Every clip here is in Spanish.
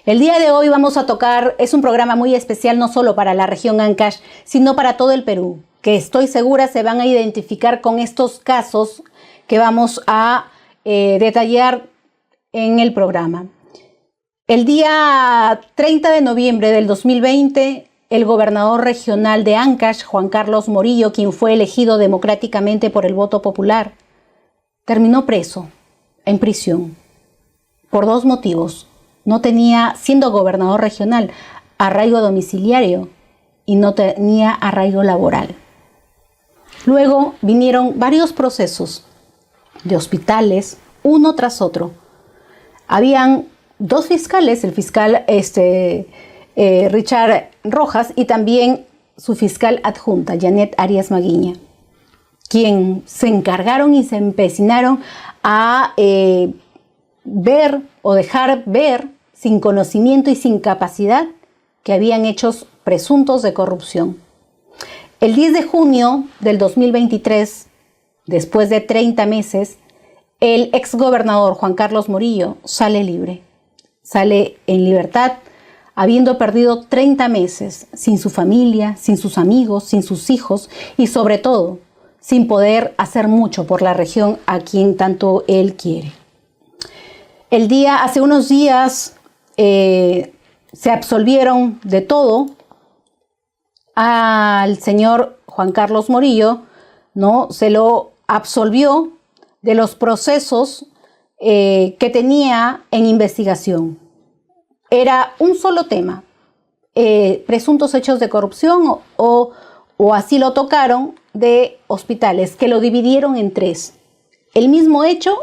El día de hoy vamos a tocar, es un programa muy especial no solo para la región Ancash, sino para todo el Perú, que estoy segura se van a identificar con estos casos que vamos a detallar en el programa. El día 30 de noviembre del 2020, el gobernador regional de Ancash, Juan Carlos Morillo, quien fue elegido democráticamente por el voto popular, terminó preso, en prisión, por dos motivos. No tenía, siendo gobernador regional, arraigo domiciliario y no tenía arraigo laboral. Luego vinieron varios procesos de hospitales, uno tras otro. Habían dos fiscales, el fiscal Richard Rojas y también su fiscal adjunta, Janet Arias Maguiña, quien se encargaron y se empecinaron a ver o dejar ver, sin conocimiento y sin capacidad, que habían hechos presuntos de corrupción. El 10 de junio del 2023, después de 30 meses, el exgobernador Juan Carlos Morillo sale libre. Sale en libertad, habiendo perdido 30 meses sin su familia, sin sus amigos, sin sus hijos y sobre todo, sin poder hacer mucho por la región a quien tanto él quiere. Hace unos días se absolvieron de todo al señor Juan Carlos Morillo, ¿no? Se lo absolvió de los procesos que tenía en investigación. Era un solo tema, presuntos hechos de corrupción o así lo tocaron, de hospitales, que lo dividieron en tres. El mismo hecho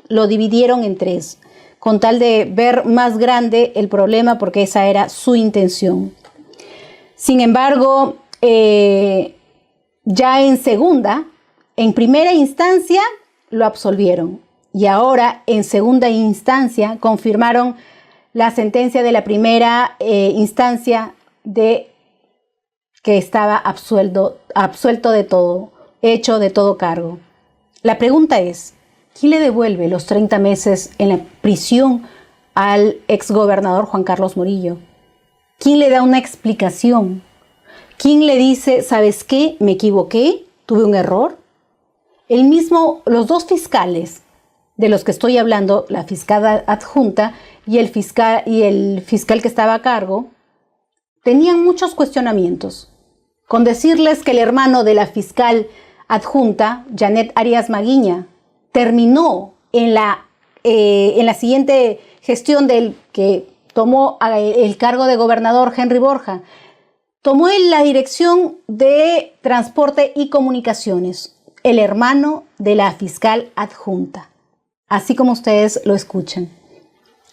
lo dividieron en tres, con tal de ver más grande el problema, porque esa era su intención. Sin embargo, ya en primera instancia lo absolvieron y ahora en segunda instancia confirmaron la sentencia de la primera instancia de que estaba absuelto de todo, hecho de todo cargo. La pregunta es, ¿quién le devuelve los 30 meses en la prisión al exgobernador Juan Carlos Morillo? ¿Quién le da una explicación? ¿Quién le dice, ¿sabes qué? Me equivoqué, tuve un error? Los dos fiscales de los que estoy hablando, la fiscal adjunta y el fiscal que estaba a cargo, tenían muchos cuestionamientos. Con decirles que el hermano de la fiscal adjunta, Janet Arias Maguiña, terminó en la siguiente gestión del que tomó el cargo de gobernador, Henry Borja, tomó en la dirección de Transporte y Comunicaciones, el hermano de la fiscal adjunta. Así como ustedes lo escuchan.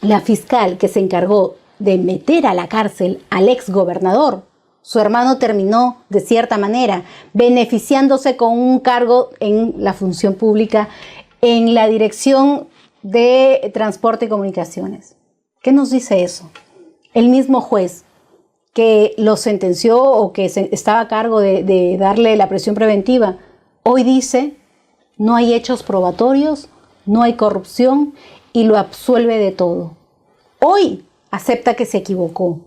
La fiscal que se encargó de meter a la cárcel al exgobernador, su hermano terminó, de cierta manera, beneficiándose con un cargo en la función pública en la Dirección de Transporte y Comunicaciones. ¿Qué nos dice eso? El mismo juez que lo sentenció o que estaba a cargo de darle la prisión preventiva, hoy dice, no hay hechos probatorios, no hay corrupción y lo absuelve de todo. Hoy acepta que se equivocó.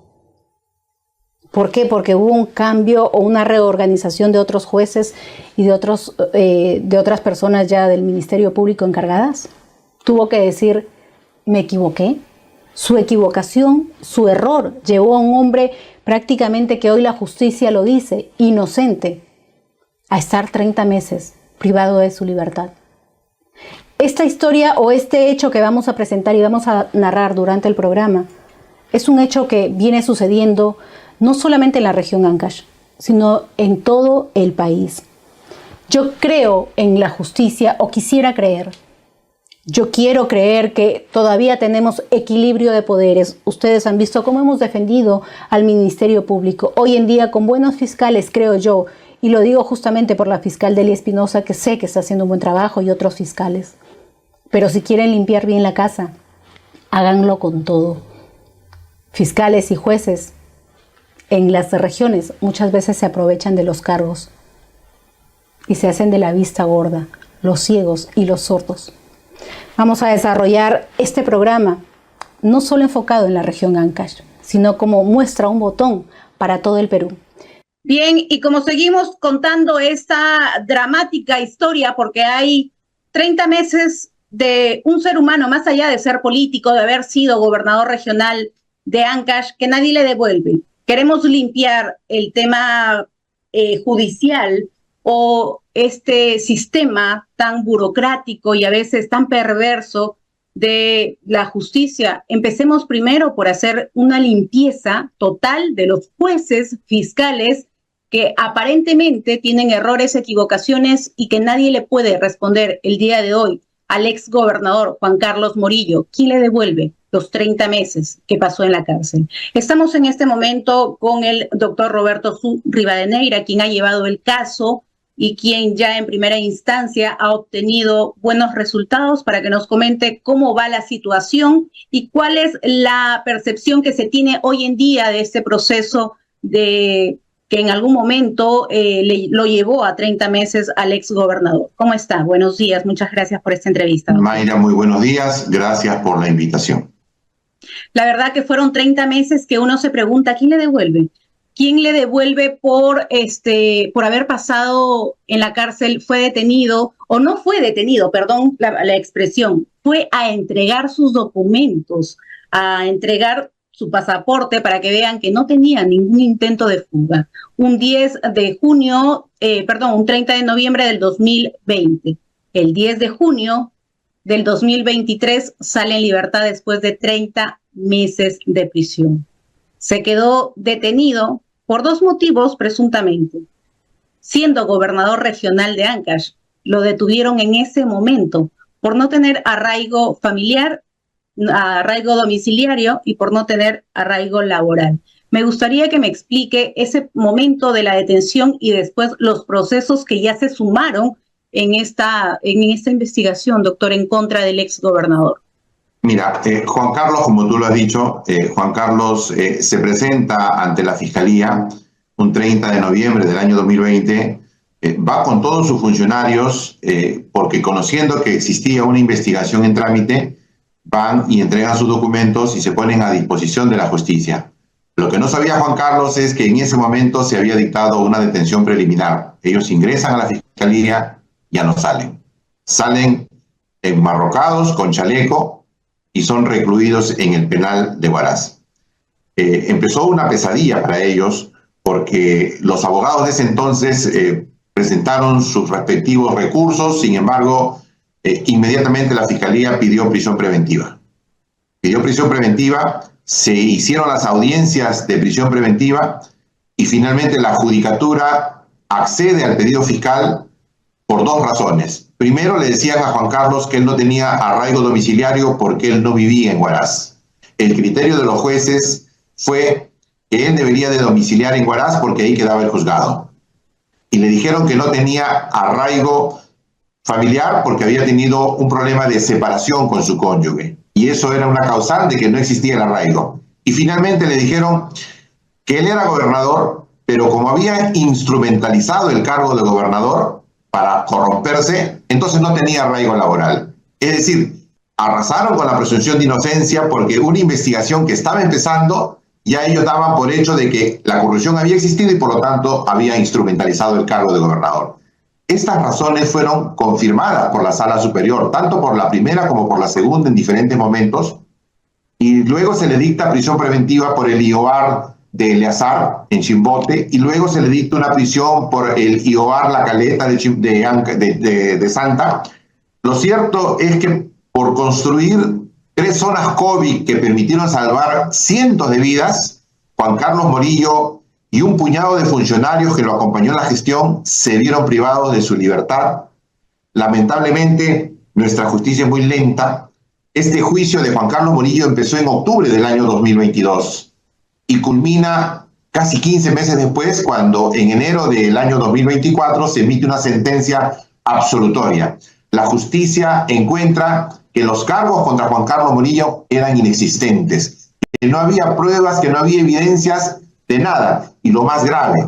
¿Por qué? Porque hubo un cambio o una reorganización de otros jueces y de otras personas ya del Ministerio Público encargadas. Tuvo que decir, me equivoqué. Su equivocación, su error, llevó a un hombre prácticamente que hoy la justicia lo dice, inocente, a estar 30 meses privado de su libertad. Esta historia o este hecho que vamos a presentar y vamos a narrar durante el programa es un hecho que viene sucediendo no solamente en la región Ancash, sino en todo el país. Yo creo en la justicia, o quisiera creer. Yo quiero creer que todavía tenemos equilibrio de poderes. Ustedes han visto cómo hemos defendido al Ministerio Público. Hoy en día, con buenos fiscales, creo yo, y lo digo justamente por la fiscal Delia Espinosa, que sé que está haciendo un buen trabajo, y otros fiscales. Pero si quieren limpiar bien la casa, háganlo con todo. Fiscales y jueces en las regiones muchas veces se aprovechan de los cargos y se hacen de la vista gorda, los ciegos y los sordos. Vamos a desarrollar este programa no solo enfocado en la región Ancash, sino como muestra un botón para todo el Perú. Bien, y como seguimos contando esta dramática historia, porque hay 30 meses de un ser humano, más allá de ser político, de haber sido gobernador regional de Ancash, que nadie le devuelve. Queremos limpiar el tema judicial o este sistema tan burocrático y a veces tan perverso de la justicia. Empecemos primero por hacer una limpieza total de los jueces, fiscales, que aparentemente tienen errores, equivocaciones y que nadie le puede responder el día de hoy al ex gobernador Juan Carlos Morillo. ¿Quién le devuelve los 30 meses que pasó en la cárcel? Estamos en este momento con el doctor Roberto Su Rivadeneira, quien ha llevado el caso y quien ya en primera instancia ha obtenido buenos resultados, para que nos comente cómo va la situación y cuál es la percepción que se tiene hoy en día de este proceso de que en algún momento lo llevó a 30 meses al ex gobernador. ¿Cómo está? Buenos días, muchas gracias por esta entrevista. Mayra, muy buenos días, gracias por la invitación. La verdad que fueron 30 meses que uno se pregunta, ¿quién le devuelve? ¿Quién le devuelve por haber pasado en la cárcel? ¿Fue detenido o no fue detenido? Perdón la expresión. Fue a entregar sus documentos, a entregar su pasaporte para que vean que no tenía ningún intento de fuga. Un 30 de noviembre del 2020. El 10 de junio del 2023 sale en libertad después de 30 meses de prisión. Se quedó detenido por 2 motivos, presuntamente. Siendo gobernador regional de Ancash, lo detuvieron en ese momento por no tener arraigo familiar, arraigo domiciliario y por no tener arraigo laboral. Me gustaría que me explique ese momento de la detención y después los procesos que ya se sumaron en esta investigación, doctor, en contra del ex gobernador. Mira, Juan Carlos, como tú lo has dicho, Juan Carlos se presenta ante la Fiscalía un 30 de noviembre del año 2020, va con todos sus funcionarios porque conociendo que existía una investigación en trámite, van y entregan sus documentos y se ponen a disposición de la justicia. Lo que no sabía Juan Carlos es que en ese momento se había dictado una detención preliminar. Ellos ingresan a la Fiscalía, ya no salen. Salen enmarrocados con chaleco y son recluidos en el penal de Huaraz. Empezó una pesadilla para ellos porque los abogados de ese entonces presentaron sus respectivos recursos, sin embargo, inmediatamente la Fiscalía pidió prisión preventiva. Pidió prisión preventiva, se hicieron las audiencias de prisión preventiva y finalmente la Judicatura accede al pedido fiscal por 2 razones. Primero, le decían a Juan Carlos que él no tenía arraigo domiciliario porque él no vivía en Huaraz. El criterio de los jueces fue que él debería de domiciliar en Huaraz porque ahí quedaba el juzgado. Y le dijeron que no tenía arraigo familiar porque había tenido un problema de separación con su cónyuge. Y eso era una causal de que no existía el arraigo. Y finalmente le dijeron que él era gobernador, pero como había instrumentalizado el cargo de gobernador para corromperse, entonces no tenía arraigo laboral. Es decir, arrasaron con la presunción de inocencia porque una investigación que estaba empezando, ya ellos daban por hecho de que la corrupción había existido y por lo tanto había instrumentalizado el cargo de gobernador. Estas razones fueron confirmadas por la Sala Superior, tanto por la primera como por la segunda en diferentes momentos, y luego se le dicta prisión preventiva por el IOAR de Eleazar en Chimbote, y luego se le dicta una prisión por el IOAR La Caleta de Santa. Lo cierto es que por construir 3 zonas COVID que permitieron salvar cientos de vidas, Juan Carlos Morillo y un puñado de funcionarios que lo acompañó en la gestión se vieron privados de su libertad. Lamentablemente, nuestra justicia es muy lenta. Este juicio de Juan Carlos Morillo empezó en octubre del año 2022 y culmina casi 15 meses después, cuando en enero del año 2024 se emite una sentencia absolutoria. La justicia encuentra que los cargos contra Juan Carlos Morillo eran inexistentes, que no había pruebas, que no había evidencias de nada. Y lo más grave,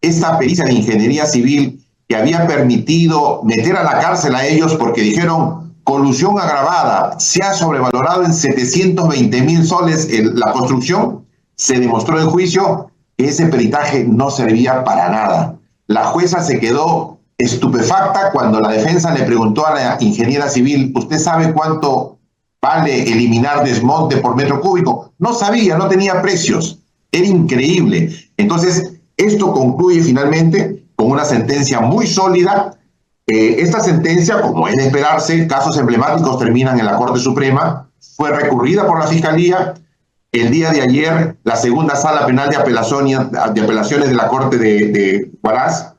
esta pericia de ingeniería civil que había permitido meter a la cárcel a ellos porque dijeron colusión agravada, se ha sobrevalorado en 720.000 soles la construcción, se demostró en juicio que ese peritaje no servía para nada. La jueza se quedó estupefacta cuando la defensa le preguntó a la ingeniera civil, ¿usted sabe cuánto vale eliminar desmonte por metro cúbico? No sabía, no tenía precios. Era increíble. Entonces, esto concluye finalmente con una sentencia muy sólida. Esta sentencia, como es de esperarse, casos emblemáticos terminan en la Corte Suprema, fue recurrida por la Fiscalía. El día de ayer, la segunda sala penal de apelaciones de la Corte de Huaraz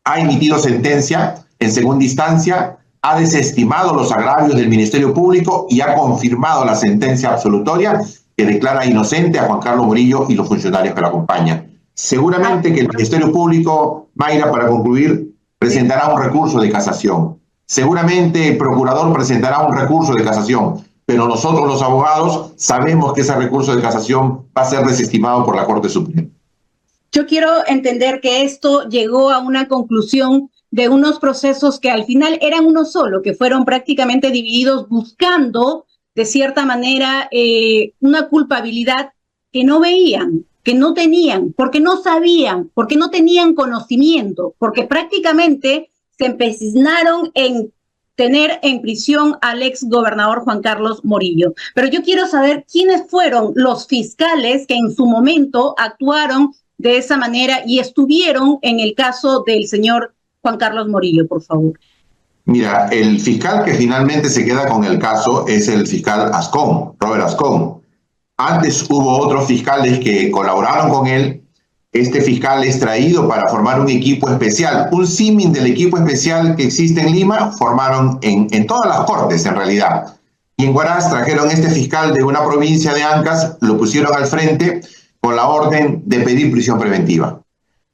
ha emitido sentencia en segunda instancia, ha desestimado los agravios del Ministerio Público y ha confirmado la sentencia absolutoria que declara inocente a Juan Carlos Murillo y los funcionarios que lo acompañan. Seguramente que el Ministerio Público, Mayra, para concluir, presentará un recurso de casación. Seguramente el procurador presentará un recurso de casación, pero nosotros los abogados sabemos que ese recurso de casación va a ser desestimado por la Corte Suprema. Yo quiero entender que esto llegó a una conclusión de unos procesos que al final eran uno solo, que fueron prácticamente divididos buscando, de cierta manera, una culpabilidad que no veían, que no tenían, porque no sabían, porque no tenían conocimiento, porque prácticamente se empecinaron en tener en prisión al ex gobernador Juan Carlos Murillo. Pero yo quiero saber quiénes fueron los fiscales que en su momento actuaron de esa manera y estuvieron en el caso del señor Juan Carlos Murillo, por favor. Mira, el fiscal que finalmente se queda con el caso es el fiscal Ascón, Robert Ascón. Antes hubo otros fiscales que colaboraron con él. Este fiscal es traído para formar un equipo especial, un símil del equipo especial que existe en Lima, formaron en todas las cortes en realidad. Y en Huaraz trajeron este fiscal de una provincia de Ancash, lo pusieron al frente con la orden de pedir prisión preventiva.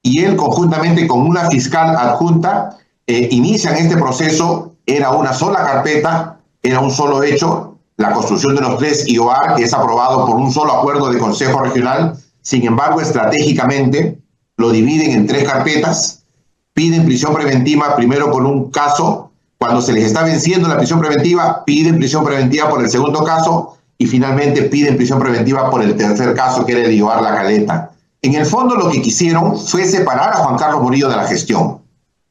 Y él, conjuntamente con una fiscal adjunta, inician este proceso. Era una sola carpeta, era un solo hecho, la construcción de los 3 IOAR, que es aprobado por un solo acuerdo de Consejo Regional. Sin embargo, estratégicamente lo dividen en 3 carpetas, piden prisión preventiva primero por un caso, cuando se les está venciendo la prisión preventiva, piden prisión preventiva por el segundo caso y finalmente piden prisión preventiva por el tercer caso, que era el IOAR La Caleta. En el fondo lo que quisieron fue separar a Juan Carlos Murillo de la gestión.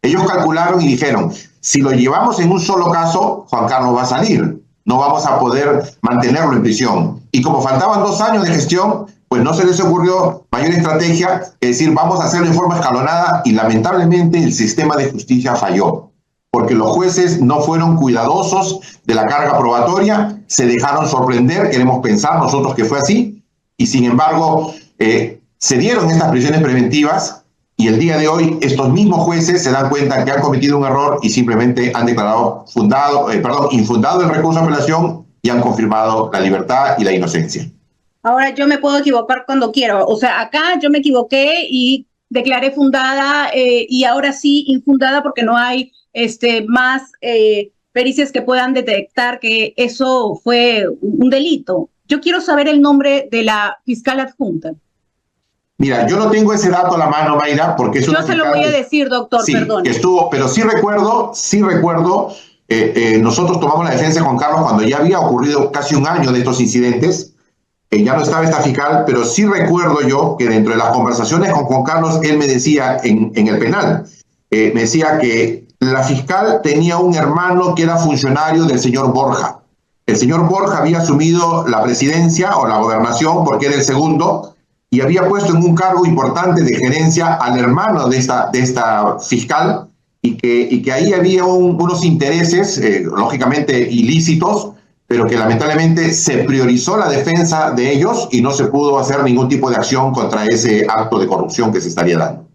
Ellos calcularon y dijeron, si lo llevamos en un solo caso, Juan Carlos va a salir, no vamos a poder mantenerlo en prisión. Y como faltaban 2 años de gestión, pues no se les ocurrió mayor estrategia que decir, vamos a hacerlo en forma escalonada, y lamentablemente el sistema de justicia falló, porque los jueces no fueron cuidadosos de la carga probatoria, se dejaron sorprender, queremos pensar nosotros que fue así, y sin embargo se dieron estas prisiones preventivas, y el día de hoy estos mismos jueces se dan cuenta que han cometido un error y simplemente han declarado infundado el recurso de apelación y han confirmado la libertad y la inocencia. Ahora, yo me puedo equivocar cuando quiero. O sea, acá yo me equivoqué y declaré fundada y ahora sí infundada porque no hay más pericias que puedan detectar que eso fue un delito. Yo quiero saber el nombre de la fiscal adjunta. Mira, yo no tengo ese dato a la mano, Mayra, porque es una Yo se lo voy a decir, doctor, sí, perdón. Estuvo, pero sí recuerdo, nosotros tomamos la defensa de Juan Carlos cuando ya había ocurrido casi un año de estos incidentes. Ya no estaba esta fiscal, pero sí recuerdo yo que dentro de las conversaciones con Juan Carlos, él me decía en el penal, me decía que la fiscal tenía un hermano que era funcionario del señor Borja. El señor Borja había asumido la presidencia o la gobernación porque era el segundo y había puesto en un cargo importante de gerencia al hermano de esta fiscal y que ahí había unos intereses, lógicamente ilícitos, pero que lamentablemente se priorizó la defensa de ellos y no se pudo hacer ningún tipo de acción contra ese acto de corrupción que se estaría dando.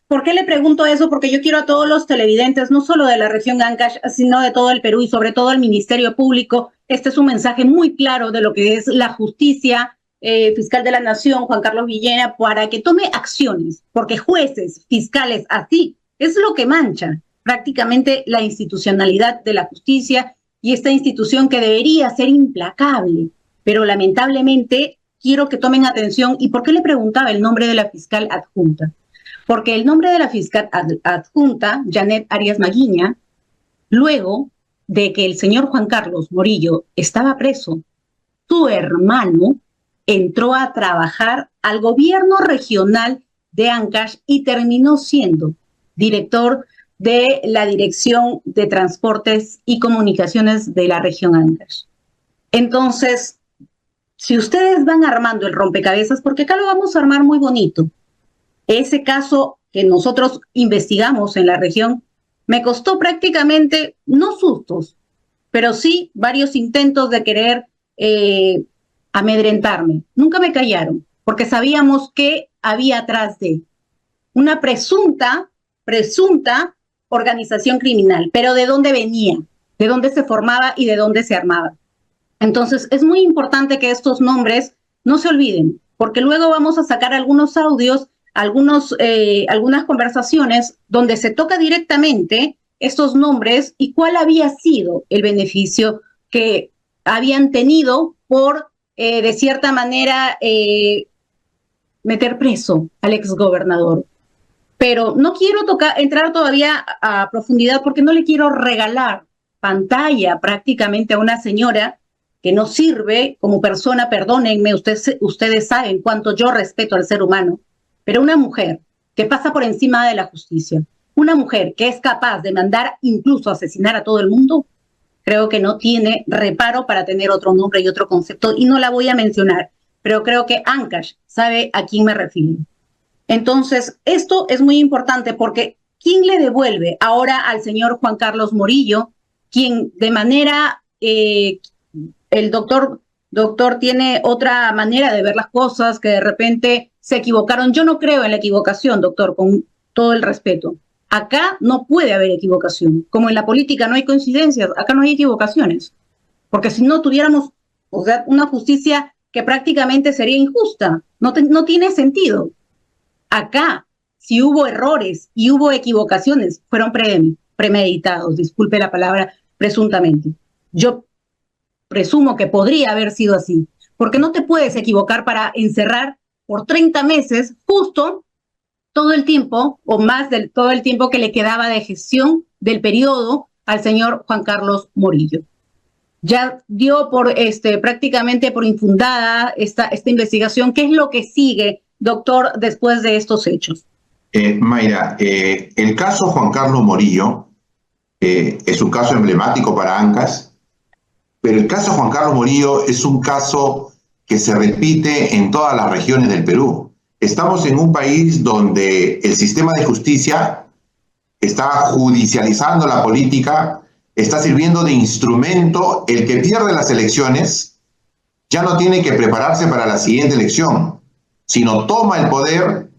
¿Por qué le pregunto eso? Porque yo quiero a todos los televidentes, no solo de la región Ancash, sino de todo el Perú y sobre todo al Ministerio Público. Este es un mensaje muy claro de lo que es la justicia, fiscal de la Nación, Juan Carlos Villena, para que tome acciones, porque jueces, fiscales, así, es lo que mancha prácticamente la institucionalidad de la justicia y esta institución que debería ser implacable, pero lamentablemente quiero que tomen atención. ¿Y por qué le preguntaba el nombre de la fiscal adjunta? Porque el nombre de la fiscal adjunta, Janet Arias Maguiña, luego de que el señor Juan Carlos Morillo estaba preso, su hermano entró a trabajar al gobierno regional de Ancash y terminó siendo director de la Dirección de Transportes y Comunicaciones de la región Ancash. Entonces, si ustedes van armando el rompecabezas, porque acá lo vamos a armar muy bonito, ese caso que nosotros investigamos en la región me costó prácticamente, no sustos, pero sí varios intentos de querer amedrentarme. Nunca me callaron, porque sabíamos que había atrás de una presunta organización criminal, pero ¿de dónde venía? ¿De dónde se formaba y de dónde se armaba? Entonces, es muy importante que estos nombres no se olviden, porque luego vamos a sacar algunos audios, algunas conversaciones donde se toca directamente estos nombres y cuál había sido el beneficio que habían tenido por, de cierta manera, meter preso al exgobernador. Pero no quiero entrar todavía a profundidad porque no le quiero regalar pantalla prácticamente a una señora que no sirve como persona, perdónenme, ustedes saben cuánto yo respeto al ser humano, pero una mujer que pasa por encima de la justicia, una mujer que es capaz de mandar incluso asesinar a todo el mundo, creo que no tiene reparo para tener otro nombre y otro concepto, y no la voy a mencionar, pero creo que Ancash sabe a quién me refiero. Entonces, esto es muy importante porque ¿quién le devuelve ahora al señor Juan Carlos Morillo, quien de manera, el doctor tiene otra manera de ver las cosas, que de repente se equivocaron? Yo no creo en la equivocación, doctor, con todo el respeto. Acá no puede haber equivocación. Como en la política no hay coincidencias, acá no hay equivocaciones. Porque si no tuviéramos, o sea, una justicia que prácticamente sería injusta, no tiene sentido. Acá, si hubo errores y hubo equivocaciones, fueron premeditados, disculpe la palabra, presuntamente. Yo presumo que podría haber sido así, porque no te puedes equivocar para encerrar por 30 meses justo todo el tiempo, o más de todo el tiempo que le quedaba de gestión del periodo al señor Juan Carlos Morillo. Ya dio prácticamente por infundada esta investigación. ¿Qué es lo que sigue, doctor, después de estos hechos? Mayra, el caso Juan Carlos Morillo es un caso emblemático para Ancash, pero el caso Juan Carlos Morillo es un caso que se repite en todas las regiones del Perú. Estamos en un país donde el sistema de justicia está judicializando la política, está sirviendo de instrumento. El que pierde las elecciones ya no tiene que prepararse para la siguiente elección, sino toma el poder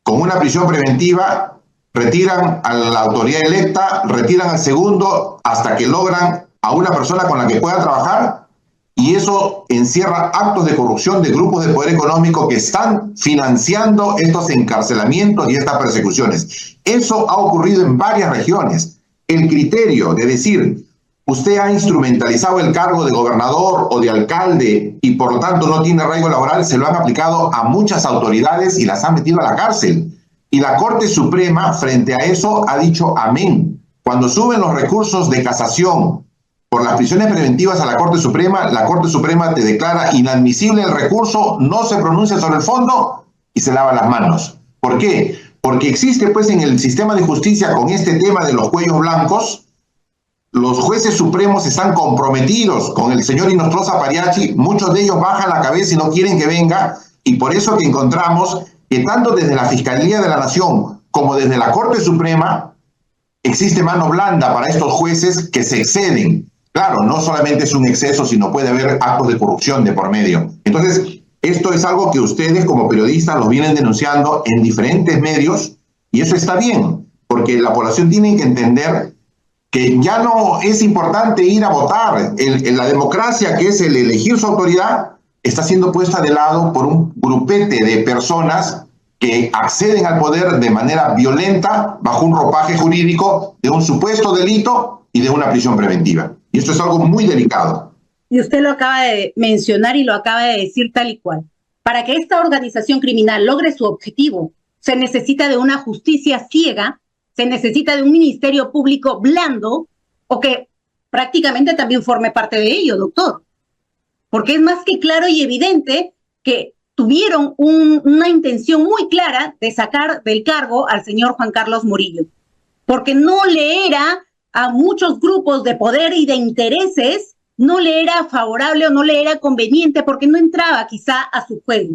con una prisión preventiva, retiran a la autoridad electa, retiran al segundo hasta que logran a una persona con la que pueda trabajar, y eso encierra actos de corrupción de grupos de poder económico que están financiando estos encarcelamientos y estas persecuciones. Eso ha ocurrido en varias regiones. El criterio de decir, usted ha instrumentalizado el cargo de gobernador o de alcalde y por lo tanto no tiene arraigo laboral, se lo han aplicado a muchas autoridades y las han metido a la cárcel. Y la Corte Suprema, frente a eso, ha dicho amén. Cuando suben los recursos de casación por las prisiones preventivas a la Corte Suprema te declara inadmisible el recurso, no se pronuncia sobre el fondo y se lava las manos. ¿Por qué? Porque existe pues en el sistema de justicia con este tema de los cuellos blancos. Los jueces supremos están comprometidos con el señor Inostroza Pariachi, muchos de ellos bajan la cabeza y no quieren que venga, y por eso que encontramos que tanto desde la Fiscalía de la Nación como desde la Corte Suprema existe mano blanda para estos jueces que se exceden. Claro, no solamente es un exceso, sino puede haber actos de corrupción de por medio. Entonces, esto es algo que ustedes como periodistas lo vienen denunciando en diferentes medios, y eso está bien, porque la población tiene que entender que ya no es importante ir a votar. La democracia, que es el elegir su autoridad, está siendo puesta de lado por un grupete de personas que acceden al poder de manera violenta bajo un ropaje jurídico de un supuesto delito y de una prisión preventiva. Y esto es algo muy delicado. Y usted lo acaba de mencionar y lo acaba de decir tal y cual. Para que esta organización criminal logre su objetivo, se necesita de una justicia ciega, se necesita de un ministerio público blando, o que prácticamente también forme parte de ello, doctor. Porque es más que claro y evidente que tuvieron una intención muy clara de sacar del cargo al señor Juan Carlos Murillo, porque no le era a muchos grupos de poder y de intereses, no le era favorable o no le era conveniente, porque no entraba quizá a su juego,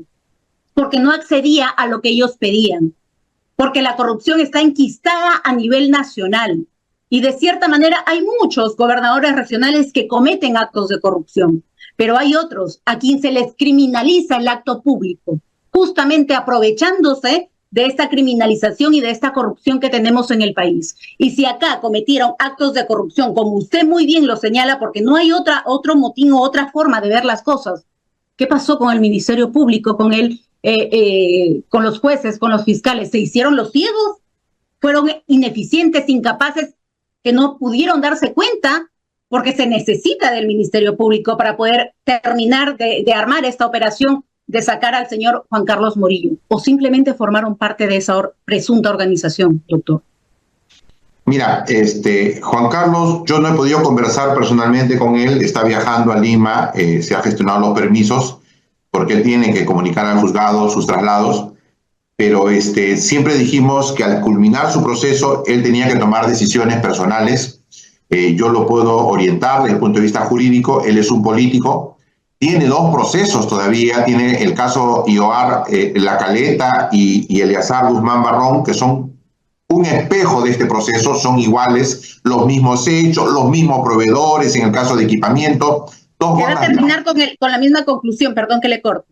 porque no accedía a lo que ellos pedían, porque la corrupción está enquistada a nivel nacional. Y de cierta manera hay muchos gobernadores regionales que cometen actos de corrupción, pero hay otros a quien se les criminaliza el acto público, justamente aprovechándose de esta criminalización y de esta corrupción que tenemos en el país. Y si acá cometieron actos de corrupción, como usted muy bien lo señala, porque no hay otro motivo, otra forma de ver las cosas, ¿qué pasó con el Ministerio Público, con los jueces, con los fiscales? ¿Se hicieron los ciegos? ¿Fueron ineficientes, incapaces, que no pudieron darse cuenta? Porque se necesita del Ministerio Público para poder terminar de armar esta operación de sacar al señor Juan Carlos Murillo, o simplemente formaron parte de esa presunta organización, doctor. Mira, Juan Carlos, yo no he podido conversar personalmente con él, está viajando a Lima, se ha gestionado los permisos, porque él tiene que comunicar al juzgado sus traslados, pero siempre dijimos que al culminar su proceso, él tenía que tomar decisiones personales. Yo lo puedo orientar desde el punto de vista jurídico, él es un político, tiene dos procesos todavía, tiene el caso Ioar La Caleta y Eleazar Guzmán Barrón, que son un espejo de este proceso, son iguales, los mismos hechos, los mismos proveedores en el caso de equipamiento. Quiero terminar con la misma conclusión, perdón que le corte.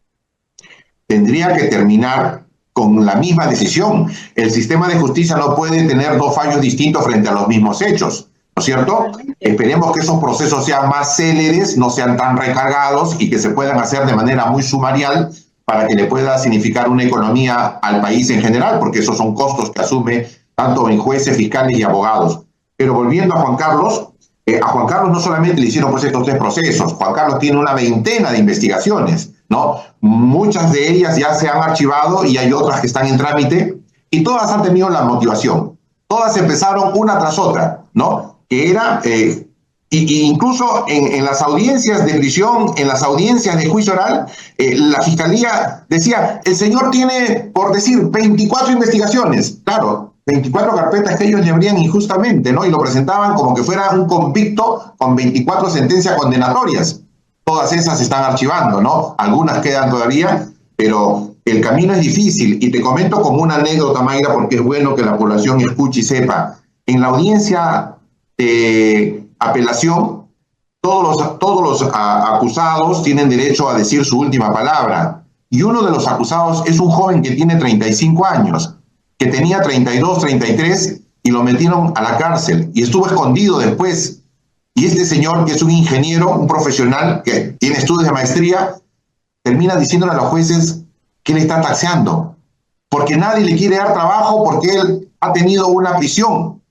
Tendría que terminar con la misma decisión. El sistema de justicia no puede tener dos fallos distintos frente a los mismos hechos, ¿no es cierto? Esperemos que esos procesos sean más céleres, no sean tan recargados y que se puedan hacer de manera muy sumarial para que le pueda significar una economía al país en general, porque esos son costos que asume tanto en jueces, fiscales y abogados. Pero volviendo a Juan Carlos no solamente le hicieron pues estos 3 procesos, Juan Carlos tiene una veintena de investigaciones, ¿no? Muchas de ellas ya se han archivado y hay otras que están en trámite y todas han tenido la motivación. Todas empezaron una tras otra, ¿no? Que era, incluso en las audiencias de prisión, en las audiencias de juicio oral, la fiscalía decía, el señor tiene, por decir, 24 investigaciones. Claro, 24 carpetas que ellos le abrían injustamente, ¿no? Y lo presentaban como que fuera un convicto con 24 sentencias condenatorias. Todas esas se están archivando, ¿no? Algunas quedan todavía, pero el camino es difícil. Y te comento como una anécdota, Mayra, porque es bueno que la población escuche y sepa. En la audiencia de apelación, todos los acusados tienen derecho a decir su última palabra. Y uno de los acusados es un joven que tiene 35 años, que tenía 32, 33, y lo metieron a la cárcel, y estuvo escondido después. Y este señor, que es un ingeniero, un profesional, que tiene estudios de maestría, termina diciéndole a los jueces que le está taxeando, porque nadie le quiere dar trabajo porque él ha tenido una prisión.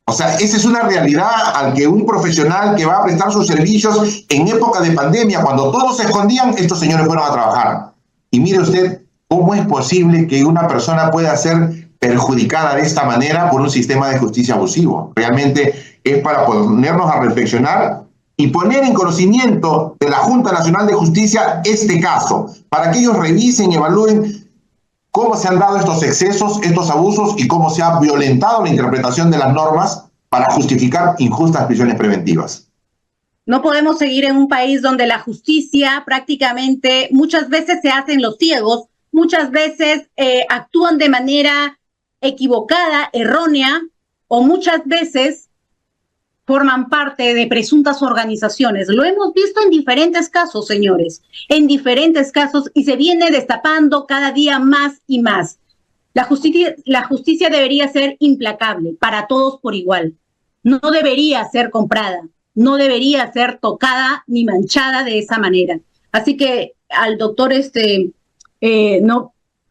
O sea, esa es una realidad al que un profesional que va a prestar sus servicios en época de pandemia, cuando todos se escondían, estos señores fueron a trabajar. Y mire usted, ¿cómo es posible que una persona pueda ser perjudicada de esta manera por un sistema de justicia abusivo? Realmente es para ponernos a reflexionar y poner en conocimiento de la Junta Nacional de Justicia este caso, para que ellos revisen y evalúen cómo se han dado estos excesos, estos abusos y cómo se ha violentado la interpretación de las normas para justificar injustas prisiones preventivas. No podemos seguir en un país donde la justicia prácticamente muchas veces se hacen los ciegos, muchas veces actúan de manera equivocada, errónea, o muchas veces forman parte de presuntas organizaciones. Lo hemos visto en diferentes casos, señores, en diferentes casos, y se viene destapando cada día más y más. La justicia debería ser implacable para todos por igual. No debería ser comprada, no debería ser tocada ni manchada de esa manera. Así que al doctor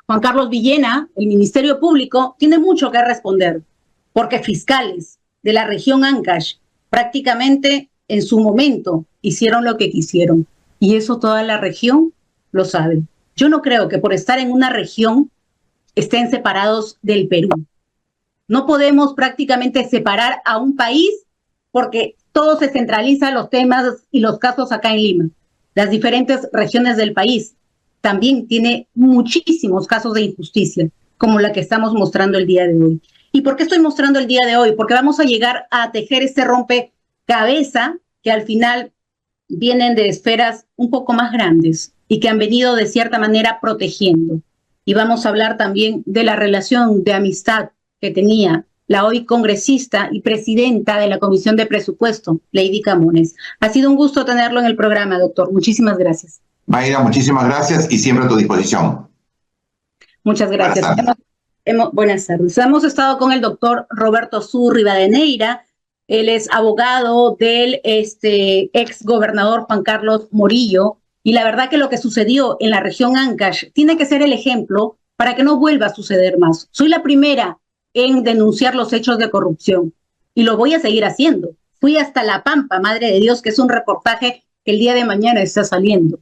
Juan Carlos Villena, el Ministerio Público, tiene mucho que responder, porque fiscales de la región Ancash prácticamente en su momento hicieron lo que quisieron. Y eso toda la región lo sabe. Yo no creo que por estar en una región estén separados del Perú. No podemos prácticamente separar a un país porque todo se centraliza los temas y los casos acá en Lima. Las diferentes regiones del país también tiene muchísimos casos de injusticia, como la que estamos mostrando el día de hoy. ¿Y por qué estoy mostrando el día de hoy? Porque vamos a llegar a tejer este rompecabezas que al final vienen de esferas un poco más grandes y que han venido de cierta manera protegiendo. Y vamos a hablar también de la relación de amistad que tenía la hoy congresista y presidenta de la Comisión de Presupuesto, Lady Camones. Ha sido un gusto tenerlo en el programa, doctor. Muchísimas gracias. Mayra, muchísimas gracias y siempre a tu disposición. Muchas gracias. Buenas tardes. Hemos estado con el doctor Roberto Su Rivadeneira. Él es abogado del ex gobernador Juan Carlos Morillo. Y la verdad que lo que sucedió en la región Ancash tiene que ser el ejemplo para que no vuelva a suceder más. Soy la primera en denunciar los hechos de corrupción y lo voy a seguir haciendo. Fui hasta La Pampa, Madre de Dios, que es un reportaje que el día de mañana está saliendo.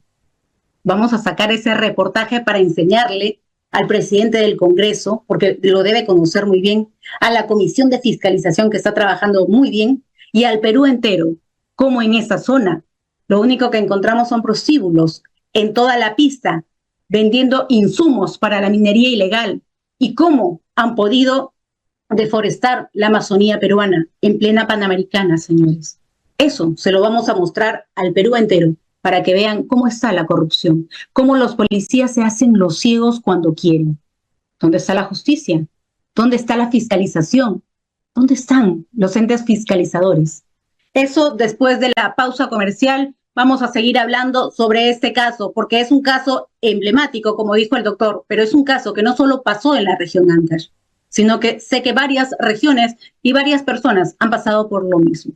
Vamos a sacar ese reportaje para enseñarle al presidente del Congreso, porque lo debe conocer muy bien, a la Comisión de Fiscalización que está trabajando muy bien y al Perú entero, como en esa zona lo único que encontramos son prostíbulos en toda la pista, vendiendo insumos para la minería ilegal y cómo han podido deforestar la Amazonía peruana en plena Panamericana, señores. Eso se lo vamos a mostrar al Perú entero para que vean cómo está la corrupción, cómo los policías se hacen los ciegos cuando quieren. ¿Dónde está la justicia? ¿Dónde está la fiscalización? ¿Dónde están los entes fiscalizadores? Eso después de la pausa comercial. Vamos a seguir hablando sobre este caso, porque es un caso emblemático, como dijo el doctor, pero es un caso que no solo pasó en la región Ancash, sino que sé que varias regiones y varias personas han pasado por lo mismo.